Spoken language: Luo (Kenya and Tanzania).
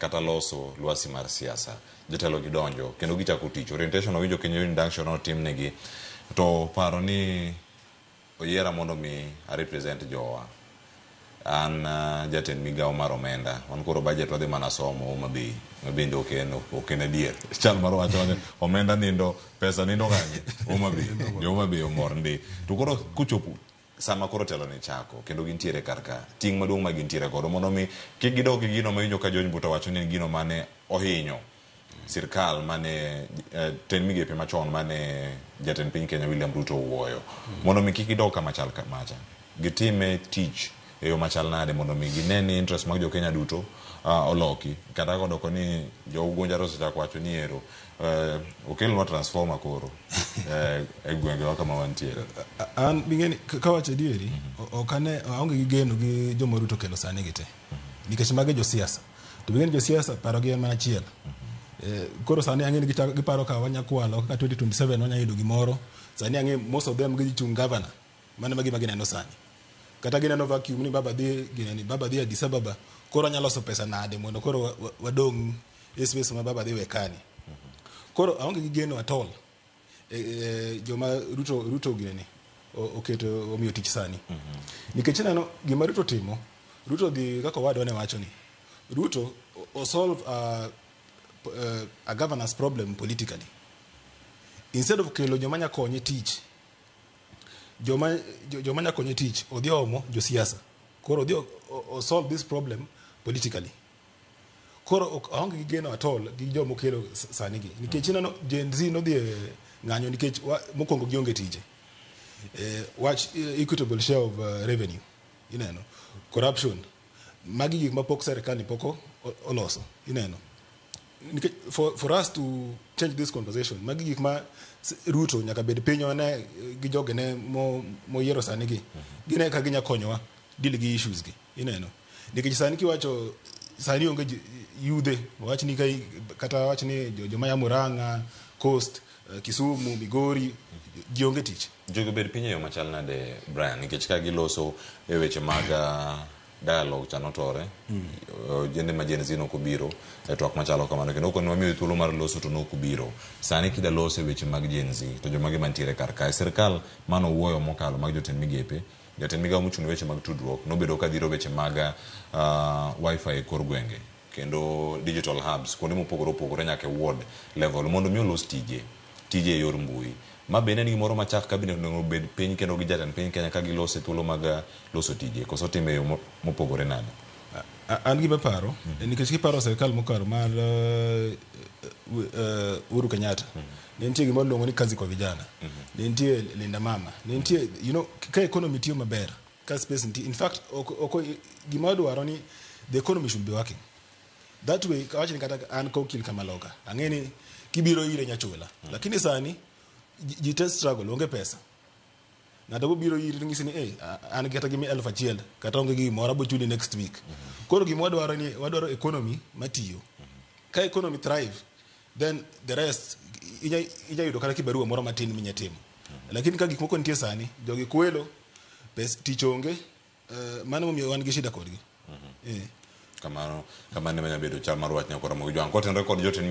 kata loso lwasi mar siasa jotelo gidonjo kendo gichako tich orientation owinjo kenyo induction otimnegi to paro ni oyiera mondo mi a represent jowa an jatend migawo mar omenda wan koro budget wadhi mana somo Homabay mabende ok en adier chal mar wacho ni omenda nindo pesa nindo kanye Homabay omor ndi to koro kuchopo sama koro telo ni chako kendo gintiere karka ting maduong' ma gintiere godo mondo mi kik gidog gi gino mawinjo ka George Mbuta wacho ni gino mane ohinyo sirkal mane ten migepe machon mane jatend piny Kenya William Ruto wuoyo mondo mi kik gidog kama chal kamacha gitime tich e yo machal nade mondo mi gineni interest mag jo Kenya duto oloki kata kodoko ni jo Ugunja Rosa chako wacho ni ero okelnwa transformer koro e gwenge wa kama wantiere an bingeni kawacho dieri okane aonge gi geno gi joma Ruto kelo sani gite nikech mage jo siasa to bingeni jo siasa paro gi mana chiel koro sani ang'e giparo ka wanyakwalo kaka 2027 wanyayudo gimoro sani ang'e most of them gichung governor mane magi gineno sani kata gineno vacuum ni baba dhi Addis Ababa koro anyalo loso pesa nade mondo koro wadong space ma baba dhi wekani koro aonge gi geno at all joma Ruto oketo omiyo tich sani nikech neno gima Ruto timo Ruto dhi kaka wadwa ne wacho ni Ruto o solve a governance problem politically instead of kelo joma nyakonye tich joma nyakonye tich odhi omo jo siasa koro odhi o solve this problem politically koro aonge gi geno at all gi joma kelo sani gi nikech neno Gen Z no dhi ng'anyo nikech mokongo gionge tije watch equitable share of revenue ineno corruption magi gik mapok serikal ni poko oloso ineno for us to change this conversation magi gik ma Ruto nyaka bed piny one gi jogene moyiero sani gi gine ka ginya konyowa deal gi issues gi ineno nikech sani kiwacho sani onge yudhe wach ni kata wach ni joma ya Murang'a Coast Kisumu Migori gionge tich jogo bed piny e yo machal nade Brian nikech ka giloso e weche mag dialogue chanotore jende ma Gen Z no kubiro e twak machalo kamano kendo kon wamiyo thuolo mar loso to no kubiro sani kida loso e weche mag Gen Z to joma mantiere kar kae sirkal mano wuoyo mokalo mag jotend migepe jatend migawo mochung' weche mag tudruok nobedo ka dhiro weche mag wifi e kor gwenge kendo digital hubs kuonde mopogore opogore nyaka ward level mondo mi olos tije e yor mbui ma bende ni gimoro machak cabinet no bed piny kendo gi jatend piny Kenya ka gilose thuolo mag loso tije koso time yo mopogore nade an gima paro nikech kiparo serikal mokalo mar Uhuru Kenyatta ne nitie gima luongo ni kazi kwa vijana ne nitie linda mama ne nitie ka economy tiyo maber ka space nitie in fact gima dwaro ni the economy should be working that way kawacho ni kata an kokil kamaloka ang'eni kibiro ire nyachula lakini sani ji test struggle onge pesa na dabo biro ire ngisi ni an kata gimi 1,000 kata onge gimoro abo chuli next week koro gima wadwaro economy matiyo ka economy thrive then the rest ija yudo kata kibarua moro matin minyatimo lakini ka gik moko nitie sani jogi kwelo pesa tich onge mano momiyo wan gi shida kodgi kamano ne manya bedo chal mar wach nyakoro mo jwan kotenre kod jotend